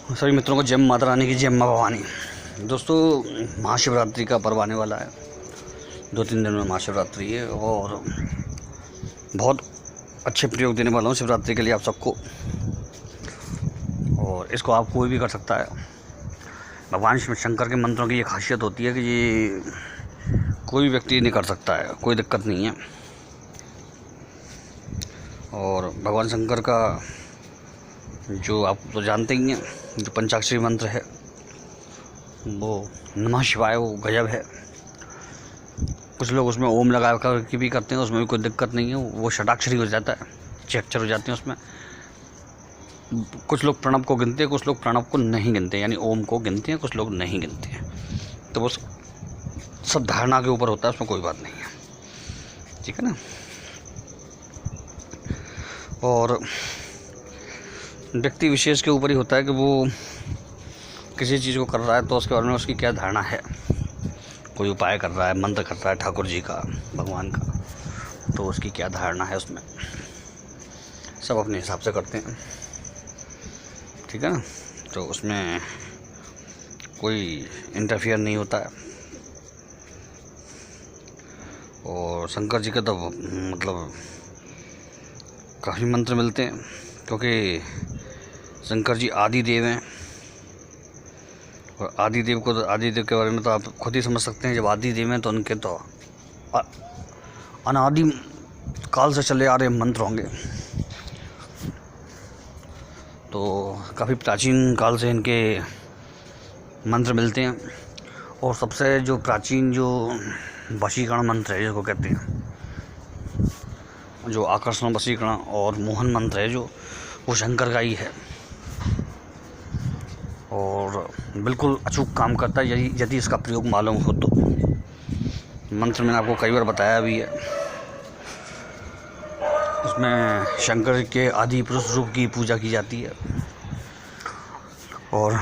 सभी मित्रों को जय माता रानी की, जय माँ भवानी। दोस्तों, महाशिवरात्रि का पर्व आने वाला है। 2-3 दिन में महाशिवरात्रि है और बहुत अच्छे प्रयोग देने वाला हूँ शिवरात्रि के लिए आप सबको। और इसको आप कोई भी कर सकता है। भगवान शंकर के मंत्रों की ये खासियत होती है कि ये कोई भी व्यक्ति नहीं कर सकता है, कोई दिक्कत नहीं है। और भगवान शंकर का जो आप तो जानते ही हैं, जो पंचाक्षरी मंत्र है वो नमः शिवाय, वो गजब है। कुछ लोग उसमें ओम लगा कर भी करते हैं, उसमें भी कोई दिक्कत नहीं है, वो षडाक्षरी हो जाता है, 6 अक्षर हो जाते हैं उसमें। कुछ लोग प्रणव को गिनते हैं, कुछ लोग प्रणव को नहीं गिनते, यानी ओम को गिनते हैं, कुछ लोग नहीं गिनते हैं। तो वो सब धारणा के ऊपर होता है, उसमें कोई बात नहीं है, ठीक है ना। और व्यक्ति विशेष के ऊपर ही होता है कि वो किसी चीज़ को कर रहा है तो उसके बारे में उसकी क्या धारणा है। कोई उपाय कर रहा है, मंत्र कर रहा है ठाकुर जी का, भगवान का, तो उसकी क्या धारणा है उसमें। सब अपने हिसाब से करते हैं, ठीक है ना। तो उसमें कोई इंटरफियर नहीं होता है। और शंकर जी का तो मतलब काफ़ी मंत्र मिलते हैं, क्योंकि शंकर जी आदि देव हैं। और आदिदेव के बारे में तो आप खुद ही समझ सकते हैं। जब आदि देव हैं तो उनके तो अनादि काल से चले आ रहे मंत्र होंगे। तो काफ़ी प्राचीन काल से इनके मंत्र मिलते हैं। और सबसे जो प्राचीन जो वशीकरण मंत्र है, जिसको कहते हैं, जो आकर्षण, वशीकरण और मोहन मंत्र है, जो वो शंकर का ही है। और बिल्कुल अचूक काम करता है यदि इसका प्रयोग मालूम हो तो। मंत्र मैंने आपको कई बार बताया भी है। उसमें शंकर के आदि पुरुष रूप की पूजा की जाती है। और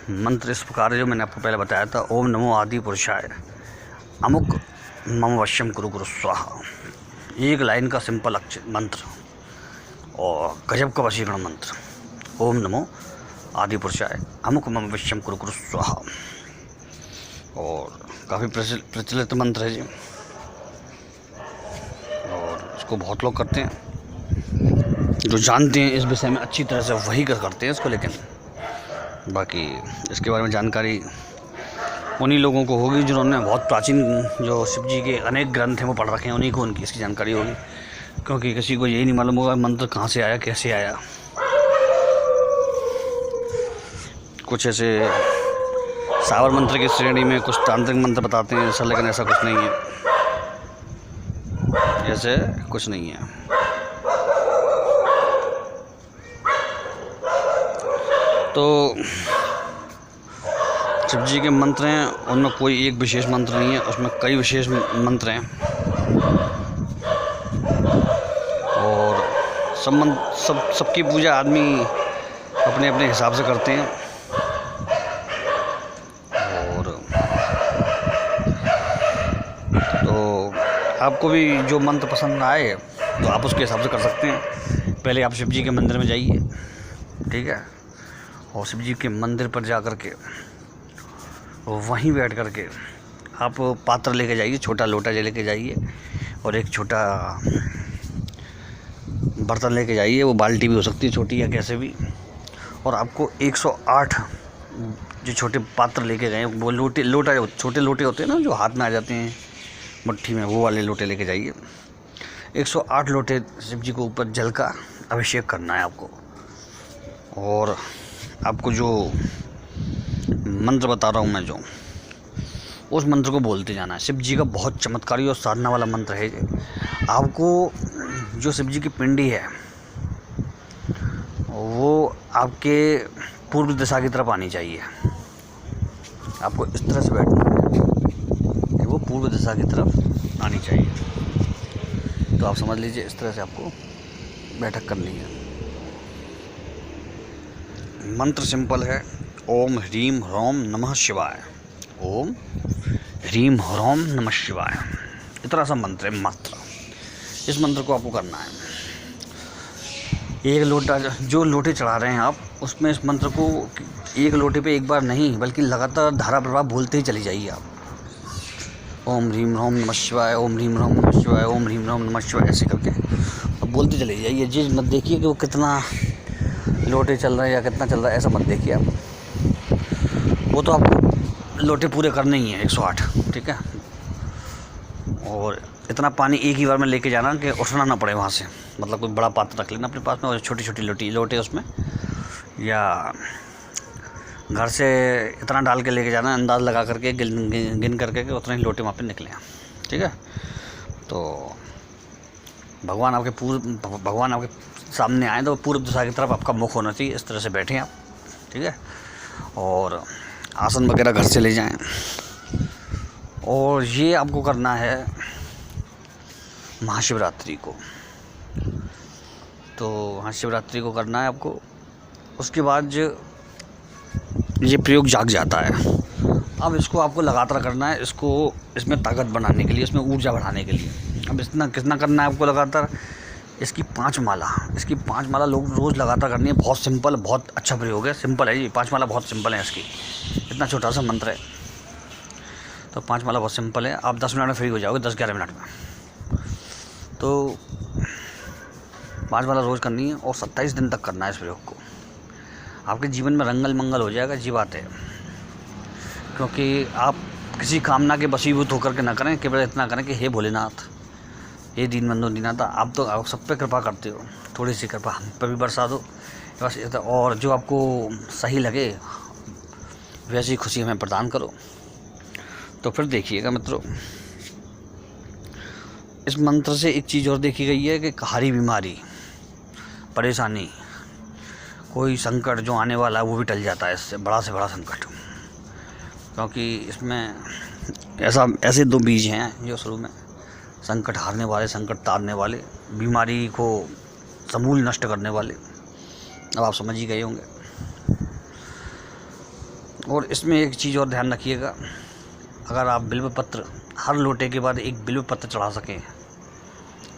मंत्र इस प्रकार जो मैंने आपको पहले बताया था, ओम नमो आदि पुरुषाय अमुक मम वश्यम कुरु कुरु स्वाहा। एक लाइन का सिंपल मंत्र और गजब का वशीकरण मंत्र, ओम नमो आदि पुरुषाय अमुक मम वश्यम कुरु कुरु स्वाहा। और काफ़ी प्रचलित मंत्र है जी, और इसको बहुत लोग करते हैं। जो जानते हैं इस विषय में अच्छी तरह से वही करते हैं इसको, लेकिन बाकी इसके बारे में जानकारी उन्हीं लोगों को होगी जिन्होंने बहुत प्राचीन जो शिव जी के अनेक ग्रंथ हैं वो पढ़ रखे हैं, उन्हीं को उनकी इसकी जानकारी होगी। क्योंकि किसी को यही नहीं मालूम होगा मंत्र कहाँ से आया, कैसे आया। कुछ ऐसे सावर मंत्र की श्रेणी में कुछ तांत्रिक मंत्र बताते हैं ऐसा, लेकिन ऐसा कुछ नहीं है, ऐसे कुछ नहीं है। तो शिव जी के मंत्र हैं, उनमें कोई एक विशेष मंत्र नहीं है, उसमें कई विशेष मंत्र हैं। और सबकी पूजा आदमी अपने अपने हिसाब से करते हैं। और तो आपको भी जो मंत्र पसंद आए तो आप उसके हिसाब से कर सकते हैं। पहले आप शिव जी के मंदिर में जाइए, ठीक है, और शिव जी के मंदिर पर जा कर के वहीं बैठ कर के आप पात्र लेके जाइए, छोटा लोटा लेके जाइए, और एक छोटा बर्तन लेके जाइए। वो बाल्टी भी हो सकती है छोटी या कैसे भी। और आपको 108 जो छोटे पात्र लेके गए, वो लोटा छोटे लोटे होते हैं ना, जो हाथ में आ जाते हैं मुट्ठी में, वो वाले लोटे लेके जाइए। 108 लोटे शिव जी को ऊपर जल का अभिषेक करना है आपको। और आपको जो मंत्र बता रहा हूँ मैं, जो उस मंत्र को बोलते जाना है। शिव जी का बहुत चमत्कारी और साधना वाला मंत्र है। आपको जो शिव जी की पिंडी है वो आपके पूर्व दिशा की तरफ आनी चाहिए। आपको इस तरह से बैठना है कि वो पूर्व दिशा की तरफ आनी चाहिए। तो आप समझ लीजिए, इस तरह से आपको बैठक करनी है। मंत्र सिंपल है, ओम ह्रीम ह्रौम नमः शिवाय। ओम ह्रीम ह्रौम नमः शिवाय, इतना सा मंत्र है मात्र। इस मंत्र को आपको करना है। एक लोटा जो लोटे चढ़ा रहे हैं आप, उसमें इस मंत्र को एक लोटे पे एक बार नहीं बल्कि लगातार धारा प्रवाह बोलते ही चली जाइए आप। ओम ह्रीम ह्रोम नमः शिवाय, ओम ह्रीम ह्रोम नमः शिवाय, ओम ह्रीम ह्रोम नमः शिवाय, ऐसे करके अब बोलते चले जाइए। जी मत देखिए कि वो कितना लोटे चल रहे हैं या कितना चल रहा है, ऐसा मत देखिए आप। वो तो आपको लोटे पूरे करने ही हैं 108, ठीक है। और इतना पानी एक ही बार में लेके जाना कि उठना ना पड़े वहाँ से, मतलब कोई बड़ा पात्र रख लेना अपने पास में और छोटी छोटी लोटे उसमें, या घर से इतना डाल के लेके जाना, अंदाज़ लगा करके गिन करके कि उतना ही लोटे वहाँ पे निकले, ठीक है। तो भगवान आपके सामने आए तो पूर्व दिशा की तरफ आपका मुख होना चाहिए, इस तरह से बैठें आप, ठीक है। और आसन वगैरह घर से ले जाएं। और ये आपको करना है महाशिवरात्रि को, तो महाशिवरात्रि को करना है आपको। उसके बाद ये प्रयोग जाग जाता है। अब इसको आपको लगातार करना है, इसमें ताकत बढ़ाने के लिए, इसमें ऊर्जा बढ़ाने के लिए। अब कितना करना है आपको लगातार, इसकी 5 माला लोग रोज़ लगातार करनी है। बहुत सिंपल, बहुत अच्छा प्रयोग है, सिंपल है ये 5 माला, बहुत सिंपल है इसकी, इतना छोटा सा मंत्र है। तो 5 माला बहुत सिंपल है, आप 10 मिनट में फ्री हो जाओगे, 10-11 मिनट में। तो 5 माला रोज़ करनी है और 27 दिन तक करना है इस प्रयोग को। आपके जीवन में रंगल मंगल हो जाएगा, जी बात है। क्योंकि आप किसी कामना के वशीभूत होकर के ना करें, केवल इतना करें कि हे भोलेनाथ, हे दीनबंधु दीनाथ, आप तो सब पे कृपा करते हो, थोड़ी सी कृपा हम पर भी बरसा दो बस। और जो आपको सही लगे वैसी खुशी हमें प्रदान करो। तो फिर देखिएगा मित्रों, इस मंत्र से एक चीज़ और देखी गई है कि हारी बीमारी, परेशानी, कोई संकट जो आने वाला है वो भी टल जाता है इससे, बड़ा से बड़ा संकट। क्योंकि इसमें ऐसे 2 बीज हैं जो शुरू में संकट हारने वाले, संकट तारने वाले, बीमारी को समूल नष्ट करने वाले, अब आप समझ ही गए होंगे। और इसमें एक चीज़ और ध्यान रखिएगा, अगर आप बिल्व पत्र हर लोटे के बाद एक बिल्व पत्र चढ़ा सकें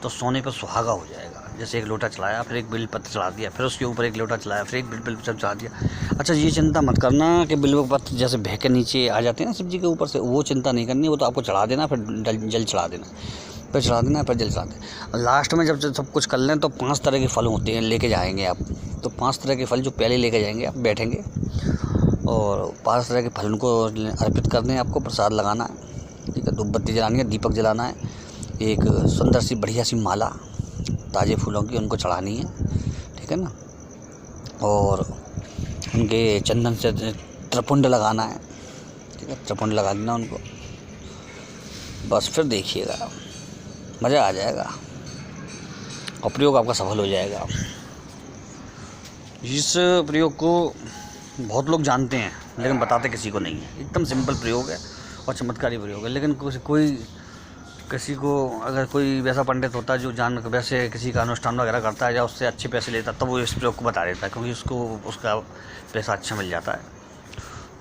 तो सोने पर सुहागा हो जाएगा। जैसे एक लोटा चढ़ाया, फिर एक बिल्व पत्र चढ़ा दिया, फिर उसके ऊपर एक लोटा चढ़ाया, फिर एक बिल्व पत्र चढ़ा दिया। अच्छा, ये चिंता मत करना कि बिल्व पत्र जैसे बह के नीचे आ जाते हैं ना शिव जी के ऊपर से, वो चिंता नहीं करनी। वो तो आपको चढ़ा देना, फिर जल चढ़ा देना, फिर चढ़ा देना, फिर जल चढ़ा देना। लास्ट में जब सब कुछ कर लें तो 5 तरह के फल होते हैं, लेके जाएंगे आप। तो 5 तरह के फल जो पहले लेके जाएंगे, आप बैठेंगे और 5 तरह के फल उनको अर्पित करने हैं, आपको प्रसाद लगाना है, ठीक है। धूप बत्ती जलानी है, दीपक जलाना है, एक सुंदर सी बढ़िया सी माला ताज़े फूलों की उनको चढ़ानी है, ठीक है ना। और उनके चंदन से त्रिपुंड लगाना है, ठीक है, त्रिपुंड लगा देना उनको। बस फिर देखिएगा मज़ा आ जाएगा और प्रयोग आपका सफल हो जाएगा। इस प्रयोग को बहुत लोग जानते हैं लेकिन बताते किसी को नहीं है। एकदम सिंपल प्रयोग है और चमत्कारी प्रयोग है। लेकिन किसी को अगर कोई वैसा पंडित होता है जो वैसे किसी का अनुष्ठान वगैरह करता है या उससे अच्छे पैसे लेता है, तब वो इस प्रयोग को बता देता है, क्योंकि उसका पैसा अच्छा मिल जाता है।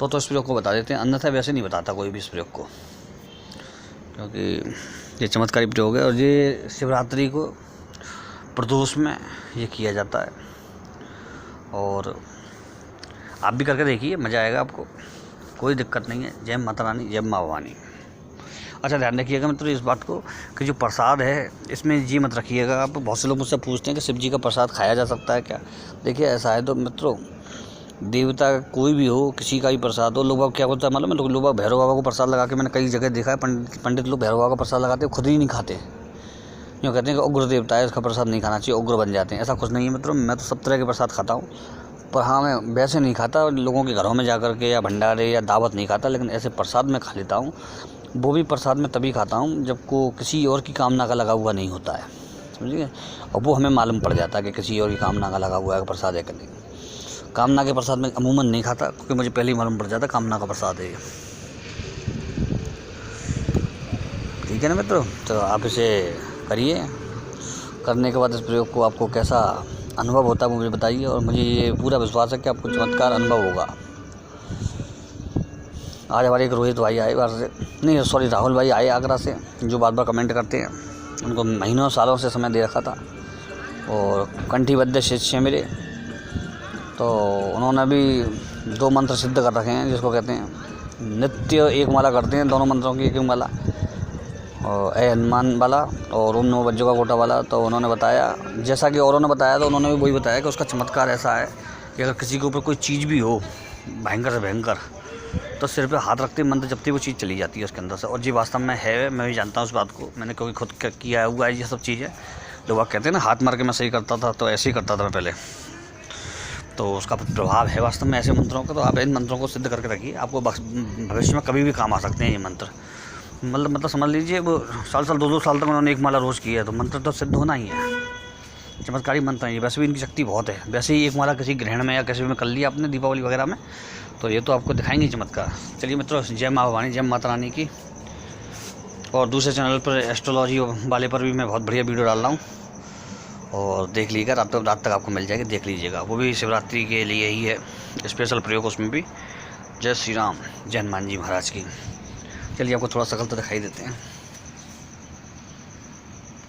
तो इस प्रयोग को बता देते हैं, अन्यथा वैसे नहीं बताता कोई भी इस प्रयोग को, क्योंकि ये चमत्कारी प्रयोग है। और ये शिवरात्रि को प्रदोष में ये किया जाता है। और आप भी करके देखिए, मज़ा आएगा आपको, कोई दिक्कत नहीं है। जय माता रानी, जय माँ भवानी। अच्छा, ध्यान रखिएगा मित्रों इस बात को कि जो प्रसाद है इसमें ये मत रखिएगा आप। बहुत से लोग मुझसे पूछते हैं कि शिव जी का प्रसाद खाया जा सकता है क्या। देखिए, ऐसा है तो मित्रों, देवता कोई भी हो, किसी का भी प्रसाद हो, लोग क्या होता है मालूम है, लोग भैरव बाबा को प्रसाद लगा के, मैंने कई जगह देखा है, पंडित लोग भैरव बाबा का प्रसाद लगाते हैं, खुद ही नहीं खाते, यूँ कहते हैं कि उग्र देवता है, इसका प्रसाद नहीं खाना चाहिए, उग्र बन जाते हैं। ऐसा कुछ नहीं है मित्रों, मैं तो सब तरह के प्रसाद खाता हूँ। पर हाँ, मैं वैसे नहीं खाता, लोगों के घरों में जा कर के या भंडारे या दावत नहीं खाता, लेकिन ऐसे प्रसाद में खा लेता हूँ। वो भी प्रसाद में तभी खाता हूँ जब को किसी और की कामना का लगा हुआ नहीं होता है, समझिए। और वो हमें मालूम पड़ जाता है कि किसी और की कामना का लगा हुआ है प्रसाद है कि नहीं। कामना के प्रसाद में अमूमन नहीं खाता, क्योंकि मुझे पहले ही मालूम पड़ जाता कामना का प्रसाद है, ठीक है ना मित्रों। तो आप इसे करिए, करने के बाद इस प्रयोग को आपको कैसा अनुभव होता है मुझे बताइए। और मुझे ये पूरा विश्वास है कि आपको चमत्कार अनुभव होगा। आज हमारे एक रोहित भाई आए बाहर से, नहीं सॉरी, राहुल भाई आए आगरा से, जो बार बार कमेंट करते हैं। उनको महीनों सालों से समय दे रखा था और कंठीबद्ध शिष्य मेरे, तो उन्होंने भी 2 मंत्र सिद्ध कर रखे हैं, जिसको कहते हैं नित्य एक माला करते हैं, दोनों मंत्रों की एक माला, और ए हनुमान वाला और ओम नमो वज्र का गोटा वाला। तो उन्होंने बताया, जैसा कि औरों ने बताया, तो उन्होंने भी वही बताया कि उसका चमत्कार ऐसा है कि अगर किसी के ऊपर कोई चीज़ भी हो भयंकर से भयंकर, तो सिर पे हाथ रखते मंत्र जपते वो चीज़ चली जाती है उसके अंदर से। और ये वास्तव में है, मैं भी जानता हूँ उस बात को, मैंने क्योंकि खुद किया हुआ है ये सब चीज़ें। लोग कहते हैं ना हाथ मार के मैं सही करता था, तो ऐसे ही करता था पहले, तो उसका प्रभाव है वास्तव में ऐसे मंत्रों का। तो आप इन मंत्रों को सिद्ध करके रखिए, आपको भविष्य में कभी भी काम आ सकते हैं ये मंत्र। मतलब समझ लीजिए वो साल 2-2 साल तक उन्होंने एक माला रोज़ की है, तो मंत्र तो सिद्ध होना ही है, चमत्कारी मंत्र है। वैसे भी इनकी शक्ति बहुत है, वैसे ही एक माला किसी ग्रहण में या किसी में कर लिया आपने दीपावली वगैरह में, तो ये तो आपको दिखाएंगे चमत्कार। चलिए मित्रों, जय माँ भवानी, जय माता रानी की। और दूसरे चैनल पर एस्ट्रोलॉजी वाले पर भी मैं बहुत बढ़िया वीडियो डाल रहा हूँ, और देख लीजिएगा, रात तक आपको मिल जाएगी, देख लीजिएगा। वो भी शिवरात्रि के लिए ही है स्पेशल प्रयोग उसमें भी। जय श्री राम, जय हनुमान जी महाराज की। चलिए आपको थोड़ा शकल तो दिखाई देते हैं।